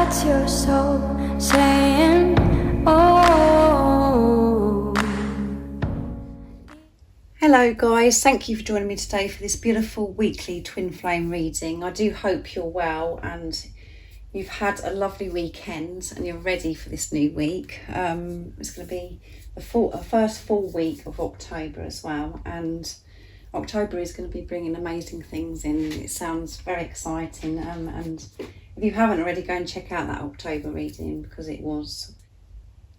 That's your soul saying, oh. Hello guys, thank you for joining me today for this beautiful weekly twin flame reading. I do hope you're well and you've had a lovely weekend and you're ready for this new week. It's going to be the first full week of October as well, and October is going to be bringing amazing things in. It sounds very exciting, and if you haven't already, go and check out that October reading because it was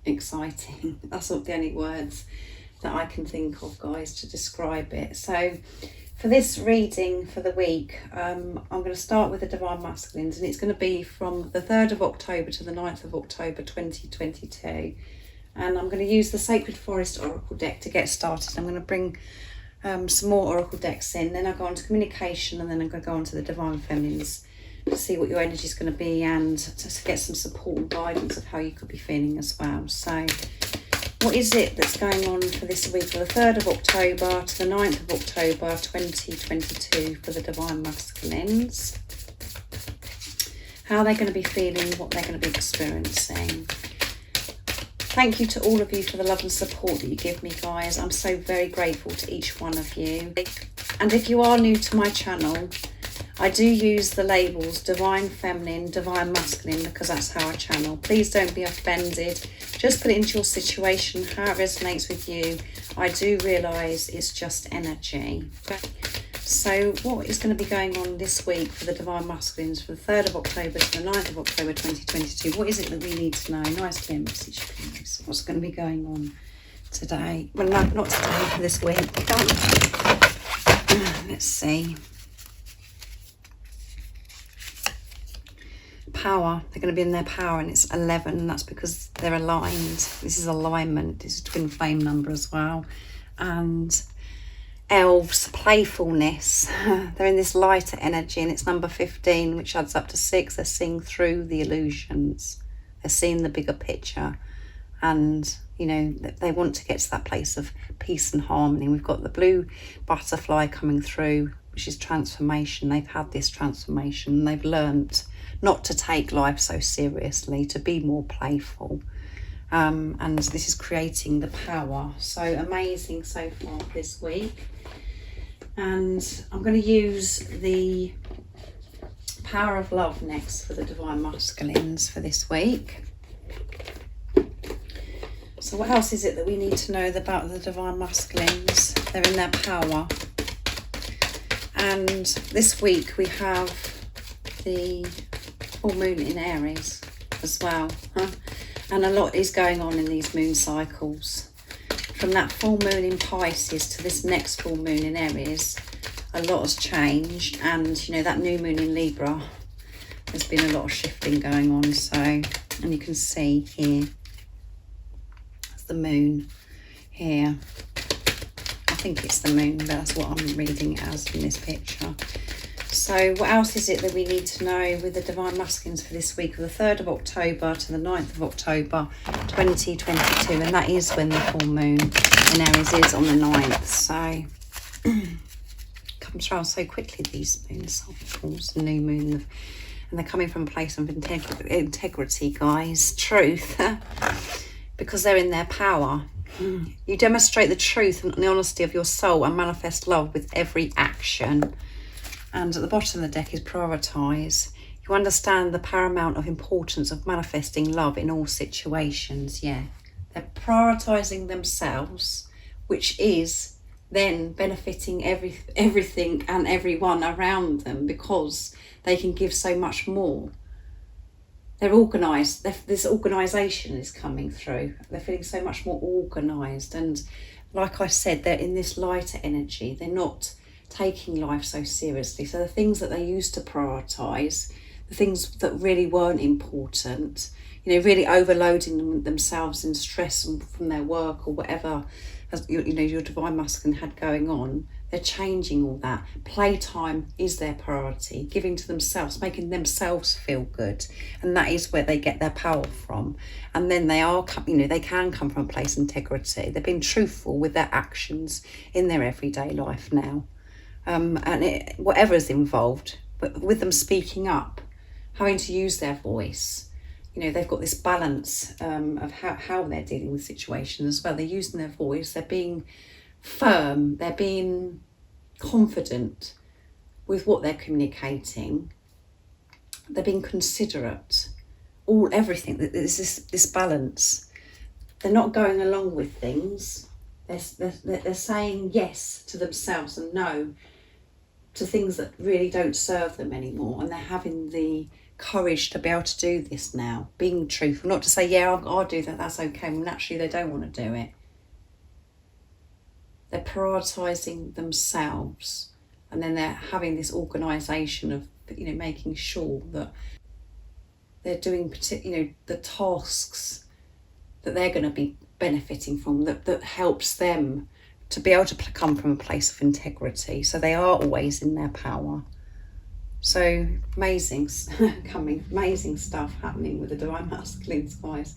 exciting. That's not the only words that I can think of, guys, to describe it. So for this reading for the week, I'm going to start with the Divine Masculines, and it's going to be from the 3rd of October to the 9th of October 2022. And I'm going to use the Sacred Forest Oracle deck to get started. I'm going to bring some more Oracle decks in, then I'll go on to communication, and then I'm going to go on to the Divine Feminines to see what your energy is going to be and to get some support and guidance of how you could be feeling as well. So what is it that's going on for this week, for the 3rd of October to the 9th of October 2022 for the Divine Masculines? How are they going to be feeling, what they're going to be experiencing? Thank you to all of you for the love and support that you give me, guys. I'm so very grateful to each one of you. And if you are new to my channel, I do use the labels Divine Feminine, Divine Masculine, because that's how I channel. Please don't be offended. Just put it into your situation, how it resonates with you. I do realise it's just energy. So what is going to be going on this week for the Divine Masculines from the 3rd of October to the 9th of October 2022? What is it that we need to know? Nice clear message, please. What's going to be going on today? Well, no, not today, for this week. Let's see. Power. They're going to be in their power, and it's 11. That's because they're aligned. This is alignment. This is a twin flame number as well. And elves, playfulness. They're in this lighter energy, and it's number 15, which adds up to 6. They're seeing through the illusions. They're seeing the bigger picture, and you know, they want to get to that place of peace and harmony. We've got the blue butterfly coming through, which is transformation. They've had this transformation. They've learnt not to take life so seriously, to be more playful. And this is creating the power. So amazing so far this week. And I'm going to use the power of love next for the Divine Masculines for this week. So what else is it that we need to know about the Divine Masculines? They're in their power. And this week we have the full moon in Aries as well. And a lot is going on in these moon cycles. From that full moon in Pisces to this next full moon in Aries, a lot has changed. And you know, that new moon in Libra, there's been a lot of shifting going on. So, and you can see here, that's the moon here. I think it's the moon, but that's what I'm reading it as in this picture. So what else is it that we need to know with the Divine Masculines for this week, of the 3rd of October to the 9th of October 2022? And that is when the full moon in Aries is on the 9th. So comes around so quickly, these moon cycles, the new moon, and they're coming from a place of integrity, guys, truth, because they're in their power. You demonstrate the truth and the honesty of your soul and manifest love with every action. And at the bottom of the deck is prioritise. You understand the paramount of importance of manifesting love in all situations. Yeah, they're prioritising themselves, which is then benefiting everything and everyone around them, because they can give so much more. They're organised. This organisation is coming through. They're feeling so much more organised. And like I said, they're in this lighter energy. They're not taking life so seriously. So the things that they used to prioritise, the things that really weren't important, you know, really overloading themselves in stress from their work or whatever, as you know, your Divine Masculine had going on, they're changing all that. Playtime is their priority, giving to themselves, making themselves feel good, and that is where they get their power from. And then they are, you know, they can come from a place of integrity. They've been truthful with their actions in their everyday life now. And whatever is involved, but with them speaking up, having to use their voice, you know, they've got this balance of how they're dealing with situations as well. They're using their voice, they're being firm, they're being confident with what they're communicating, they're being considerate, everything. There's this balance. They're not going along with things. They're saying yes to themselves and no to things that really don't serve them anymore, and they're having the courage to be able to do this now, being truthful, not to say, yeah, I'll do that, that's okay, when actually they don't want to do it. They're prioritising themselves, and then they're having this organisation of, you know, making sure that they're doing the tasks that they're going to be benefiting from, that helps them to be able to come from a place of integrity. So they are always in their power. So amazing stuff happening with the Divine Masculines, guys.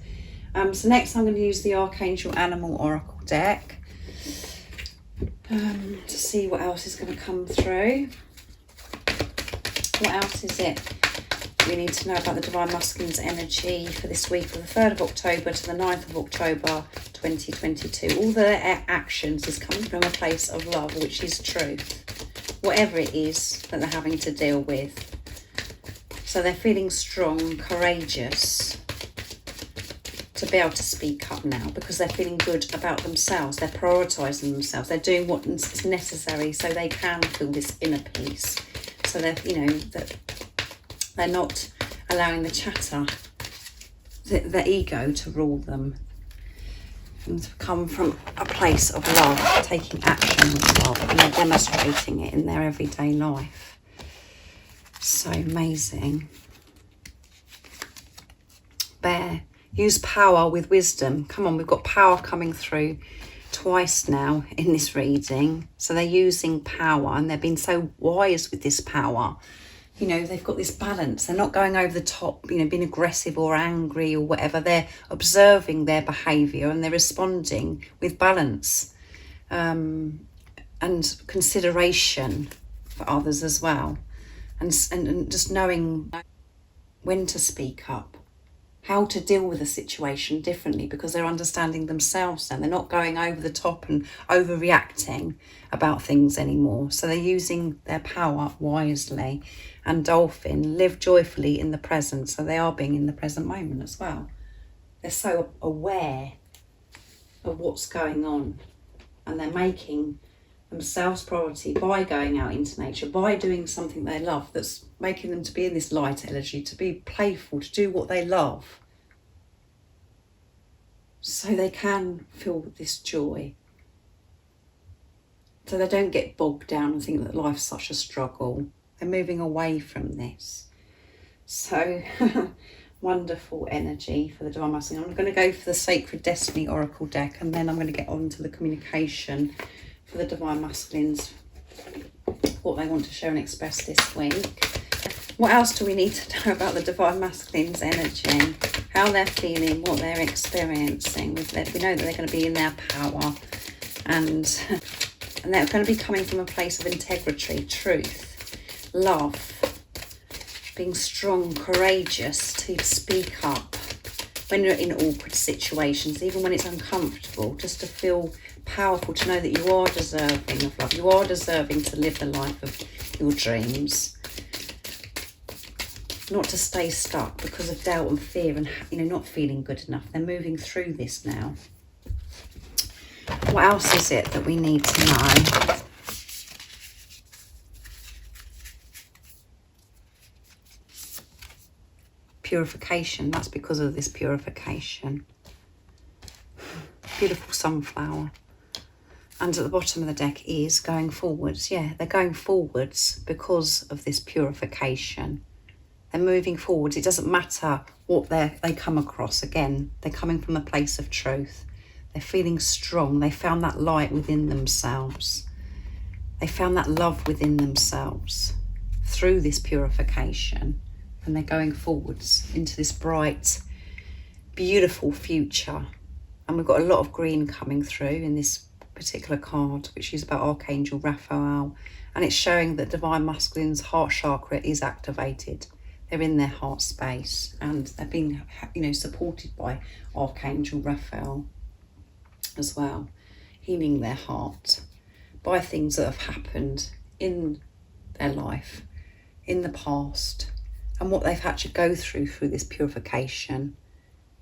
So next I'm going to use the Archangel Animal Oracle deck to see what else is going to come through. What else is it we need to know about the Divine Masculines energy for this week, from the 3rd of October to the 9th of October 2022? All their actions is coming from a place of love, which is truth, whatever it is that they're having to deal with. So they're feeling strong, courageous to be able to speak up now, because they're feeling good about themselves. They're prioritising themselves. They're doing what's necessary so they can feel this inner peace. So they're, you know, that they're not allowing the chatter, the ego to rule them, and to come from a place of love, taking action with love, and they're demonstrating it in their everyday life. So amazing. Bear, use power with wisdom. Come on, we've got power coming through twice now in this reading. So they're using power, and they've been so wise with this power. You know, they've got this balance. They're not going over the top, you know, being aggressive or angry or whatever. They're observing their behaviour, and they're responding with balance and consideration for others as well. And just knowing when to speak up, how to deal with a situation differently, because they're understanding themselves and they're not going over the top and overreacting about things anymore. So they're using their power wisely. And Dolphin, live joyfully in the present. So they are being in the present moment as well. They're so aware of what's going on, and they're making themselves priority by going out into nature, by doing something they love that's making them to be in this light energy, to be playful, to do what they love, so they can feel this joy, so they don't get bogged down and think that life's such a struggle. They're moving away from this. So wonderful energy for the Divine Masculine. I'm going to go for the Sacred Destiny Oracle deck, and then I'm going to get on to the communication for the Divine Masculines, what they want to share and express this week. What else do we need to know about the Divine Masculines energy? How they're feeling, what they're experiencing. We know that they're going to be in their power, and they're going to be coming from a place of integrity, truth, love, being strong, courageous to speak up when you're in awkward situations, even when it's uncomfortable, just to feel powerful, to know that you are deserving of love, you are deserving to live the life of your dreams, not to stay stuck because of doubt and fear and, you know, not feeling good enough. They're moving through this now. What else is it that we need to know? Purification. That's because of this purification. Beautiful sunflower. And at the bottom of the deck is going forwards. Yeah, they're going forwards because of this purification. They're moving forwards. It doesn't matter what they come across. Again, they're coming from a place of truth. They're feeling strong. They found that light within themselves. They found that love within themselves through this purification. And they're going forwards into this bright, beautiful future. And we've got a lot of green coming through in this particular card, which is about Archangel Raphael. And it's showing that Divine Masculine's heart chakra is activated. They're in their heart space, and they've been, you know, supported by Archangel Raphael as well, healing their heart by things that have happened in their life in the past, and what they've had to go through this purification.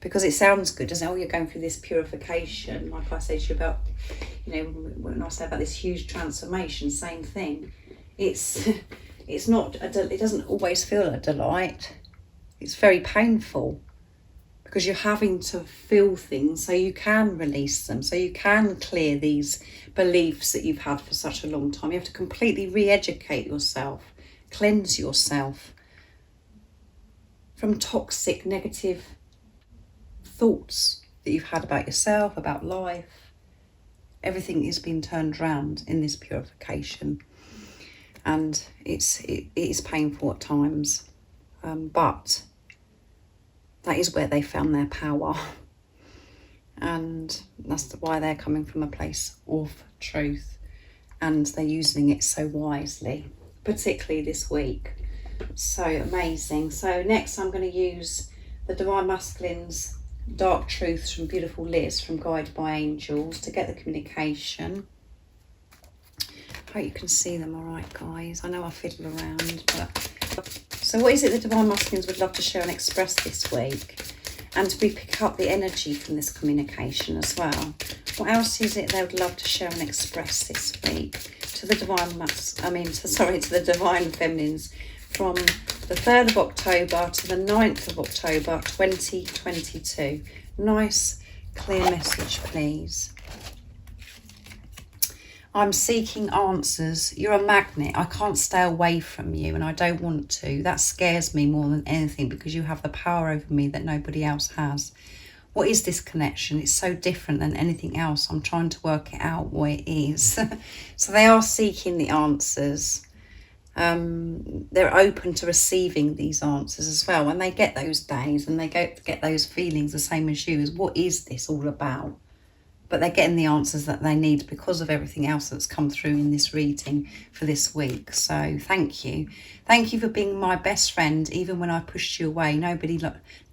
Because it sounds good, doesn't it? Oh, you're going through this purification. Like I said to you about, you know, when I say about this huge transformation, same thing. It's not, it doesn't always feel a delight. It's very painful, because you're having to feel things so you can release them, so you can clear these beliefs that you've had for such a long time. You have to completely re-educate yourself, cleanse yourself from toxic, negative thoughts that you've had about yourself, about life. Everything is being turned around in this purification, and it is painful at times, but that is where they found their power, and that's why they're coming from a place of truth, and they're using it so wisely, particularly this week. So amazing. So next I'm going to use the Divine Masculine's Dark Truths from beautiful Liz from Guided by Angels to get the communication. I hope you can see them all right, guys. I know I fiddle around, but so what is it the Divine Masculines would love to share and express this week? And we pick up the energy from this communication as well. What else is it they would love to share and express this week to the Divine to the Divine Feminines from the 3rd of October to the 9th of October 2022. Nice, clear message, please. I'm seeking answers. You're a magnet. I can't stay away from you, and I don't want to. That scares me more than anything, because you have the power over me that nobody else has. What is this connection? It's so different than anything else. I'm trying to work it out what it is. So they are seeking the answers. They're open to receiving these answers as well. When they get those days and they get those feelings the same as you, is what is this all about? But they're getting the answers that they need because of everything else that's come through in this reading for this week. So thank you. Thank you for being my best friend, even when I pushed you away. Nobody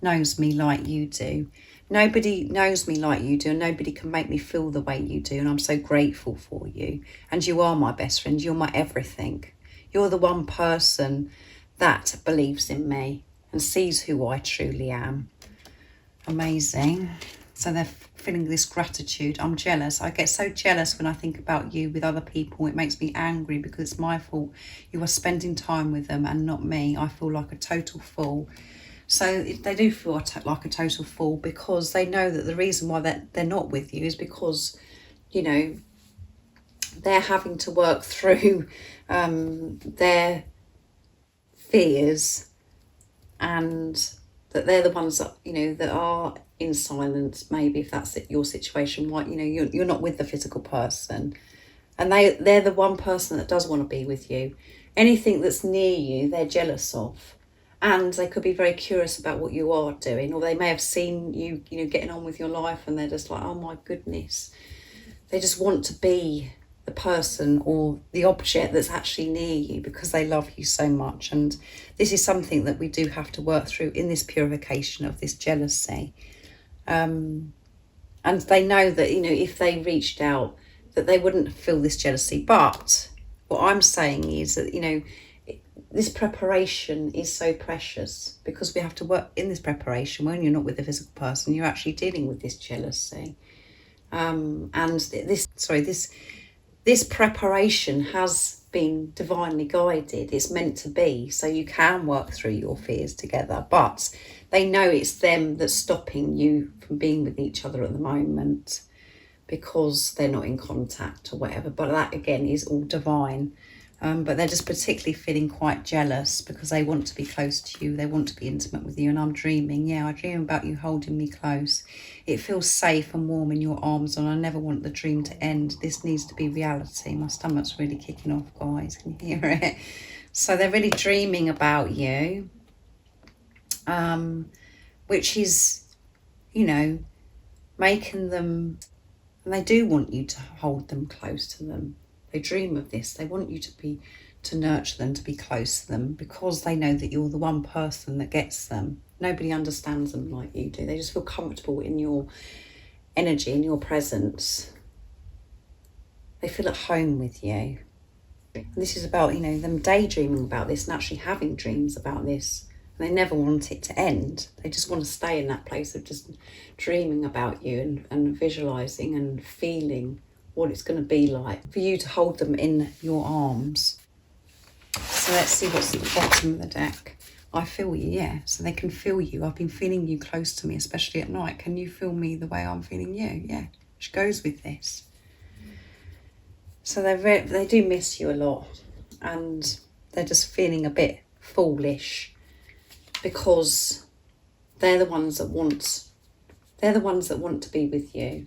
knows me like you do. Nobody knows me like you do, and nobody can make me feel the way you do. And I'm so grateful for you. And you are my best friend. You're my everything. You're the one person that believes in me and sees who I truly am. Amazing. So they're feeling this gratitude. I'm jealous. I get so jealous when I think about you with other people. It makes me angry because it's my fault. You are spending time with them and not me. I feel like a total fool. So they do feel like a total fool, because they know that the reason why they're not with you is because, you know, they're having to work through their fears, and that they're the ones that, you know, that are in silence, maybe, if that's your situation. Why, you know, you're not with the physical person, and they're the one person that does want to be with you. Anything that's near you, they're jealous of, and they could be very curious about what you are doing, or they may have seen you, you know, getting on with your life, and they're just like, oh my goodness. They just want to be the person or the object that's actually near you, because they love you so much. And this is something that we do have to work through in this purification of this jealousy. And they know that, you know, if they reached out, that they wouldn't feel this jealousy. But what I'm saying is that, you know, this preparation is so precious, because we have to work in this preparation. When you're not with the physical person, you're actually dealing with this jealousy. And this preparation has been divinely guided. It's meant to be, so you can work through your fears together. But they know it's them that's stopping you from being with each other at the moment, because they're not in contact or whatever. But that, again, is all divine. But they're just particularly feeling quite jealous, because they want to be close to you. They want to be intimate with you. And I'm dreaming. Yeah, I dream about you holding me close. It feels safe and warm in your arms, and I never want the dream to end. This needs to be reality. My stomach's really kicking off, guys. Can you hear it? So they're really dreaming about you, which is, you know, making them, and they do want you to hold them close to them. They dream of this. They want you to to nurture them, to be close to them, because they know that you're the one person that gets them. Nobody understands them like you do. They just feel comfortable in your energy, in your presence. They feel at home with you. And this is about, you know, them daydreaming about this and actually having dreams about this. And they never want it to end. They just want to stay in that place of just dreaming about you and visualising and feeling what it's going to be like for you to hold them in your arms. So let's see what's at the bottom of the deck. I feel you, yeah. So they can feel you. I've been feeling you close to me, especially at night. Can you feel me the way I'm feeling you? Yeah, which goes with this. So they do miss you a lot, and they're just feeling a bit foolish because they're the ones that want to be with you,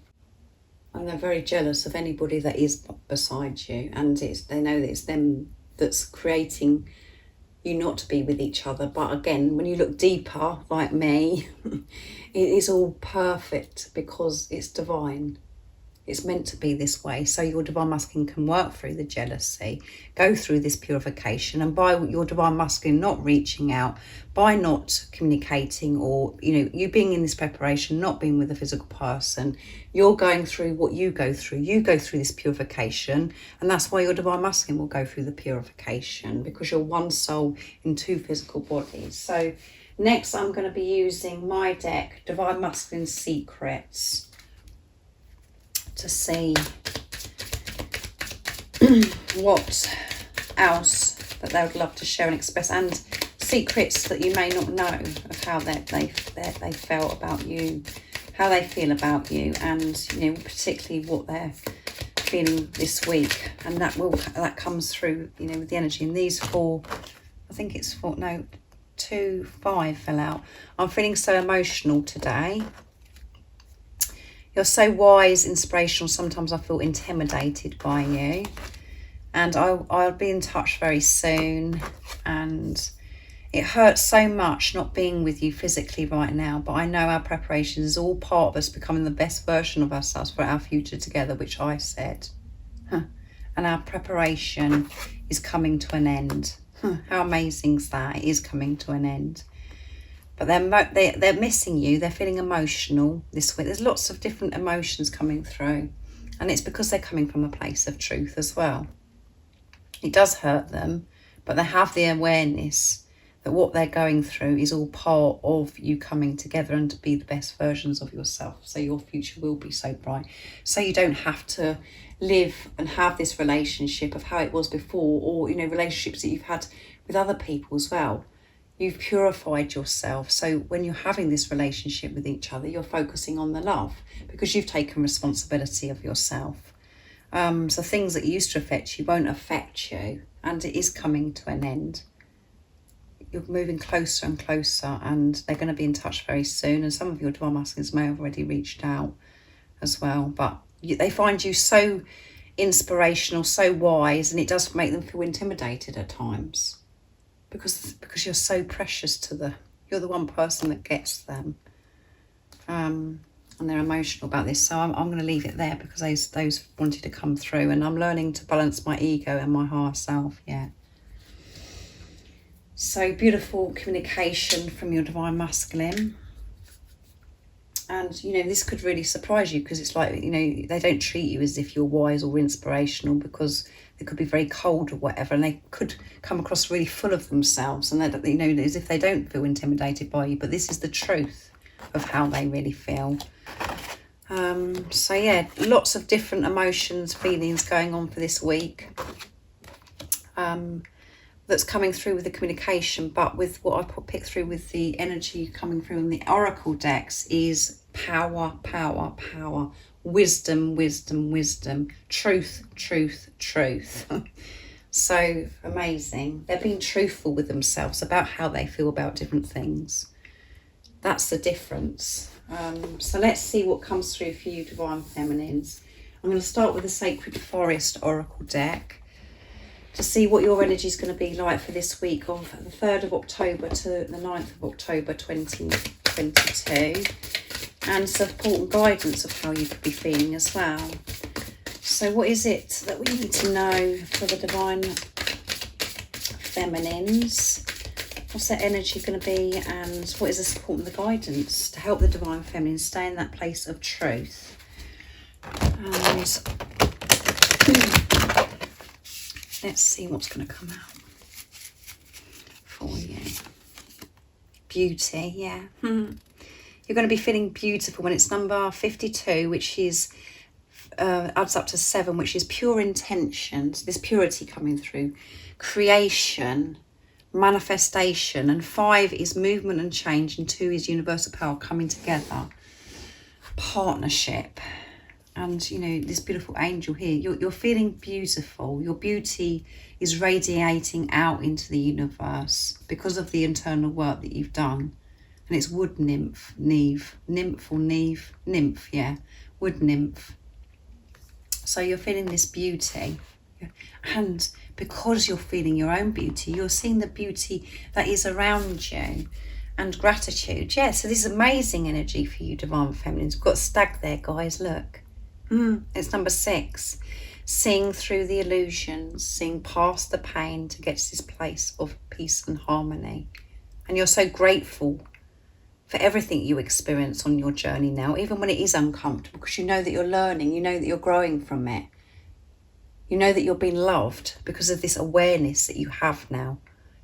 and they're very jealous of anybody that is beside you, and they know that it's them that's creating you not to be with each other. But again, when you look deeper, like me, it is all perfect because it's divine. It's meant to be this way. So your divine masculine can work through the jealousy, go through this purification, and by your divine masculine not reaching out, by not communicating, or, you know, you being in this preparation, not being with a physical person, you're going through what you go through. You go through this purification, and that's why your divine masculine will go through the purification, because you're one soul in two physical bodies. So next I'm going to be using my deck, Divine Masculine Secrets, to see what else that they would love to share and express, and secrets that you may not know of how they felt about you, how they feel about you, and, you know, particularly what they're feeling this week. And that comes through, you know, with the energy. And these four, I think it's four, no, 2, 5 fell out. I'm feeling so emotional today. You're so wise, inspirational. Sometimes I feel intimidated by you. And I'll be in touch very soon. And it hurts so much not being with you physically right now. But I know our preparation is all part of us becoming the best version of ourselves for our future together, which I said. And our preparation is coming to an end. How amazing is that? It is coming to an end. But they're missing you. They're feeling emotional this week. There's lots of different emotions coming through. And it's because they're coming from a place of truth as well. It does hurt them, but they have the awareness that what they're going through is all part of you coming together and to be the best versions of yourself. So your future will be so bright. So you don't have to live and have this relationship of how it was before, or, you know, relationships that you've had with other people as well. You've purified yourself. So when you're having this relationship with each other, you're focusing on the love because you've taken responsibility of yourself. So things that used to affect you won't affect you, and it is coming to an end. You're moving closer and closer, and they're going to be in touch very soon. And some of your divine masculines may have already reached out as well. But they find you so inspirational, so wise, and it does make them feel intimidated at times. Because you're so precious to them. You're the one person that gets them. And they're emotional about this. So I'm going to leave it there because those wanted to come through. And I'm learning to balance my ego and my higher self, yeah. So beautiful communication from your divine masculine. And, you know, this could really surprise you because it's like, you know, they don't treat you as if you're wise or inspirational, because they could be very cold or whatever, and they could come across really full of themselves, and they, you know, as if they don't feel intimidated by you. But this is the truth of how they really feel. So yeah, lots of different emotions, feelings going on for this week. That's coming through with the communication, but with what I picked through with the energy coming through in the oracle decks is power, power, power, wisdom, wisdom, wisdom, truth, truth, truth. So amazing. They're being truthful with themselves about how they feel about different things. That's the difference. So let's see what comes through for you, divine feminines. I'm going to start with the Sacred Forest oracle deck to see what your energy is going to be like for this week of the 3rd of October to the 9th of October 2022, and support and guidance of how you could be feeling as well. So what is it that we need to know for the divine feminines. What's their energy going to be, and what is the support and the guidance to help the divine feminine stay in that place of truth? And let's see what's going to come out for you. Beauty, yeah. You're going to be feeling beautiful when it's number 52, which is adds up to 7, which is pure intentions. This purity coming through, creation, manifestation, and 5 is movement and change, and 2 is universal power coming together, partnership. And you know, this beautiful angel here, you're feeling beautiful. Your beauty is radiating out into the universe because of the internal work that you've done. And it's wood nymph, yeah, wood nymph. So you're feeling this beauty, and because you're feeling your own beauty, you're seeing the beauty that is around you, and gratitude. Yeah, so this is amazing energy for you, divine feminines. We've got stag there, guys, look. It's number 6. Seeing through the illusions, seeing past the pain to get to this place of peace and harmony. And you're so grateful for everything you experience on your journey now, even when it is uncomfortable, because you know that you're learning, you know that you're growing from it. You know that you're being loved because of this awareness that you have now.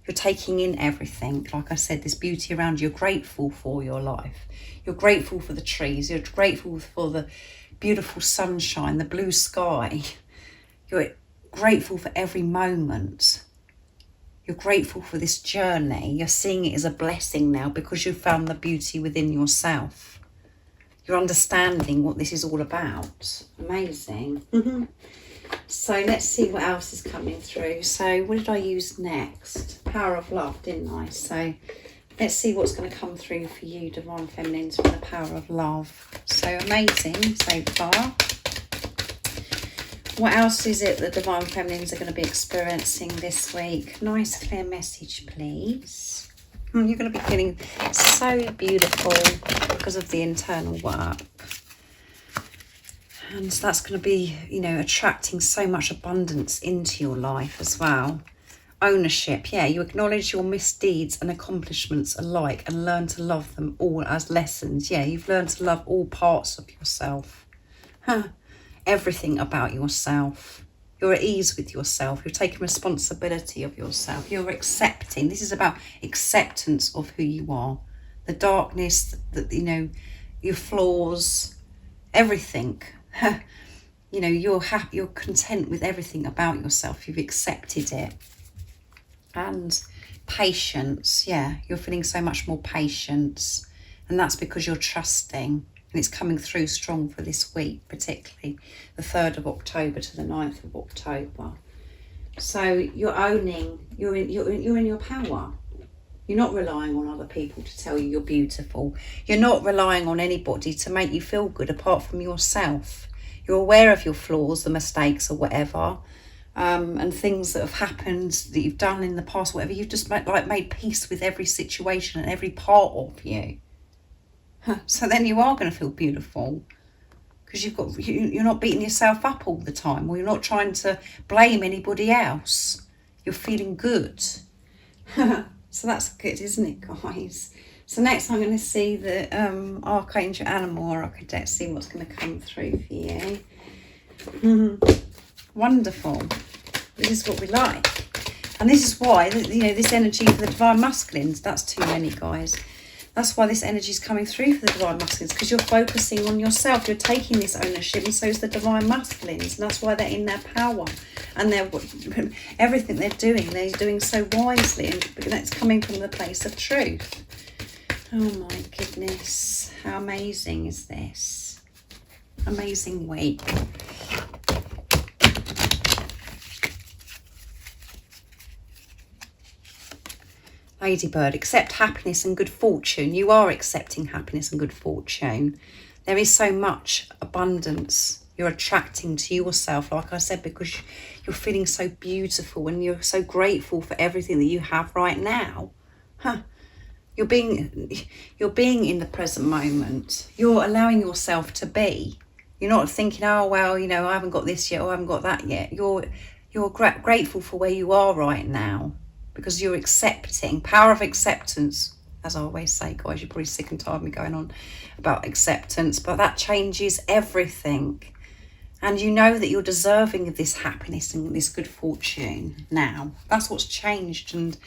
You're taking in everything. Like I said, this beauty around you. You're grateful for your life. You're grateful for the trees. You're grateful for the beautiful sunshine, the blue sky. You're grateful for every moment. You're grateful for this journey. You're seeing it as a blessing now because you've found the beauty within yourself. You're understanding what this is all about. Amazing. So let's see what else is coming through. So what did I use next? Power of love, didn't I? So let's see what's going to come through for you, divine feminines, from the power of love. So amazing so far. What else is it that divine feminines are going to be experiencing this week? Nice clear message, please. You're going to be feeling so beautiful because of the internal work. And that's going to be, you know, attracting so much abundance into your life as well. Ownership, yeah, you acknowledge your misdeeds and accomplishments alike and learn to love them all as lessons. Yeah, you've learned to love all parts of yourself. Everything about yourself. You're at ease with yourself. You're taking responsibility of yourself. You're accepting. This is about acceptance of who you are. The darkness, you know, your flaws, everything. You know, you're happy, you're content with everything about yourself. You've accepted it. And patience, yeah, you're feeling so much more patience. And that's because you're trusting. And it's coming through strong for this week, particularly the 3rd of October to the 9th of October. So you're owning, you're in your power. You're not relying on other people to tell you you're beautiful. You're not relying on anybody to make you feel good apart from yourself. You're aware of your flaws, the mistakes or whatever, and things that have happened that you've done in the past, whatever. You've just made peace with every situation and every part of you. So then you are going to feel beautiful because you're not beating yourself up all the time, or you're not trying to blame anybody else. You're feeling good. So that's good, isn't it, guys? So next I'm going to see the Archangel Animal Oracle deck, see what's going to come through for you. Wonderful. This is what we like. And this is why, you know, this energy for the divine masculines, that's too many, guys. That's why this energy is coming through for the divine masculines, because you're focusing on yourself. You're taking this ownership, and so is the divine masculines. And that's why they're in their power. And they're everything they're doing so wisely. And that's coming from the place of truth. Oh my goodness. How amazing is this? Amazing week. Ladybird, accept happiness and good fortune. You are accepting happiness and good fortune. There is so much abundance you're attracting to yourself, like I said, because you're feeling so beautiful and you're so grateful for everything that you have right now. You're being in the present moment. You're allowing yourself to be. You're not thinking, oh well, you know, I haven't got this yet, or I haven't got that yet. You're grateful for where you are right now. because you're accepting. Power of acceptance, as I always say, guys, you're probably sick and tired of me going on about acceptance, but that changes everything. And you know that you're deserving of this happiness and this good fortune now. That's what's changed. And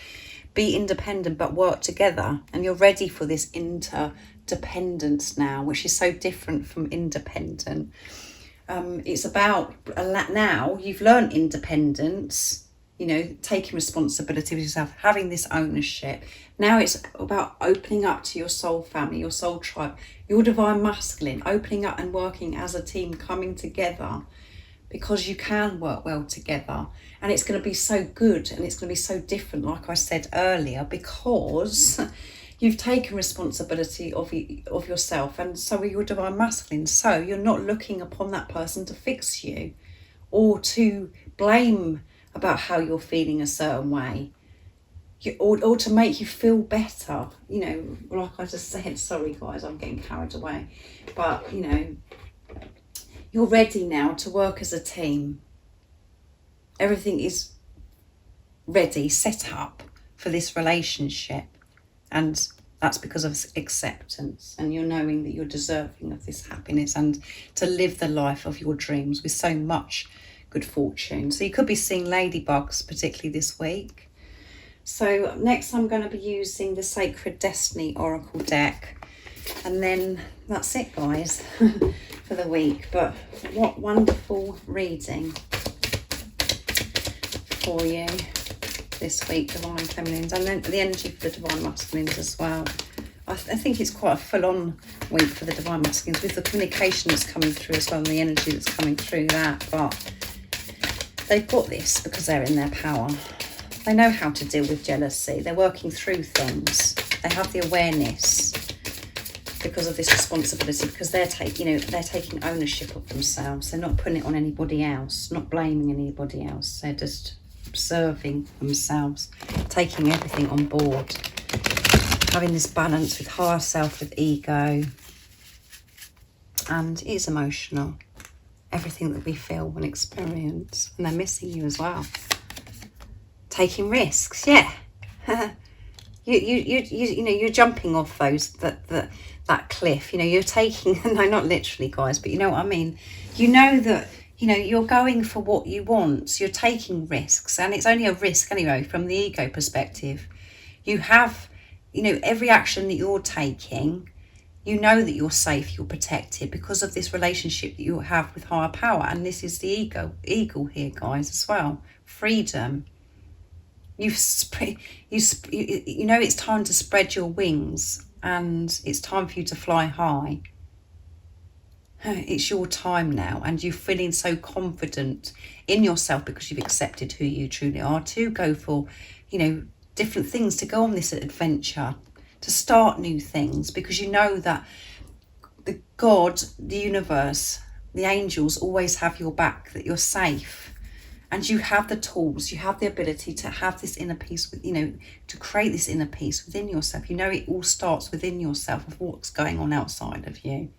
be independent but work together. And you're ready for this interdependence now, which is so different from independent. It's about now you've learned independence, you know, taking responsibility for yourself, having this ownership. Now it's about opening up to your soul family, your soul tribe, your divine masculine, opening up and working as a team, coming together, because you can work well together. And it's going to be so good, and it's going to be so different, like I said earlier, because you've taken responsibility of yourself, and so are your divine masculine. So you're not looking upon that person to fix you or to blame about how you're feeling a certain way, or to make you feel better. You know, like I just said, sorry guys, I'm getting carried away, but you know, you're ready now to work as a team. Everything is ready, set up for this relationship, and that's because of acceptance, and you're knowing that you're deserving of this happiness and to live the life of your dreams with so much good fortune. So you could be seeing ladybugs, particularly this week. So next I'm going to be using the Sacred Destiny Oracle deck, and then that's it, guys, for the week. But what wonderful reading for you this week, Divine Feminines, and then the energy for the Divine Masculines as well. I think it's quite a full-on week for the Divine Masculines, with the communication that's coming through as well, and the energy that's coming through that. But they've got this because they're in their power. They know how to deal with jealousy. They're working through things. They have the awareness because of this responsibility, because they're taking ownership of themselves. They're not putting it on anybody else, not blaming anybody else. They're just observing themselves, taking everything on board, having this balance with higher self, with ego. And it is emotional, everything that we feel and experience, and they're missing you as well. Taking risks, yeah. you know, you're jumping off that cliff. You know, you're taking, no, not literally, guys, but you know what I mean. You know that, you know, you're going for what you want. So you're taking risks, and it's only a risk anyway from the ego perspective. You have, you know, every action that you're taking, you know that you're safe, you're protected because of this relationship that you have with higher power. And this is the eagle here, guys, as well. Freedom. You know it's time to spread your wings, and it's time for you to fly high. It's your time now, and you're feeling so confident in yourself because you've accepted who you truly are, to go for, you know, different things, to go on this adventure, to start new things, because you know that the God, the universe, the angels always have your back, that you're safe. And you have the tools, you have the ability to have this inner peace, with, you know, to create this inner peace within yourself. You know, it all starts within yourself, of what's going on outside of you.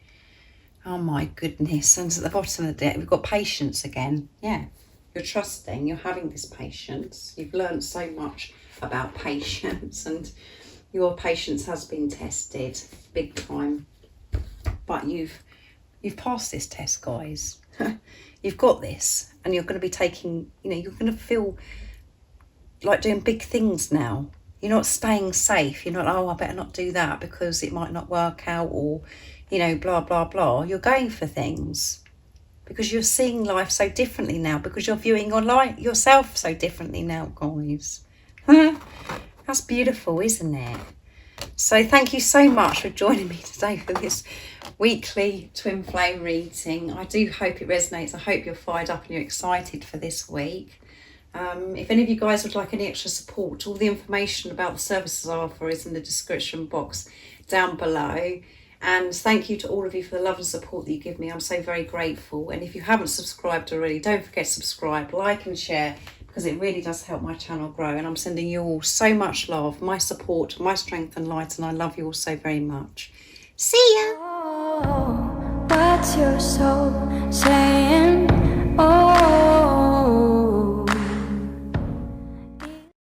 Oh my goodness. And at the bottom of the deck, we've got patience again. Yeah, you're trusting, you're having this patience. You've learned so much about patience, and your patience has been tested big time. But you've passed this test, guys. You've got this, and you're going to be taking, you know, you're going to feel like doing big things now. You're not staying safe. You're not, oh, I better not do that because it might not work out, or, you know, blah, blah, blah. You're going for things because you're seeing life so differently now, because you're viewing your life, yourself so differently now, guys. That's beautiful, isn't it? So thank you so much for joining me today for this weekly twin flame reading. I do hope it resonates. I hope you're fired up and you're excited for this week. If any of you guys would like any extra support, all the information about the services I offer is in the description box down below. And thank you to all of you for the love and support that you give me. I'm so very grateful. And if you haven't subscribed already, don't forget to subscribe, like and share, because it really does help my channel grow. And I'm sending you all so much love, my support, my strength and light, and I love you all so very much. See ya! Oh, what's your soul saying? Oh.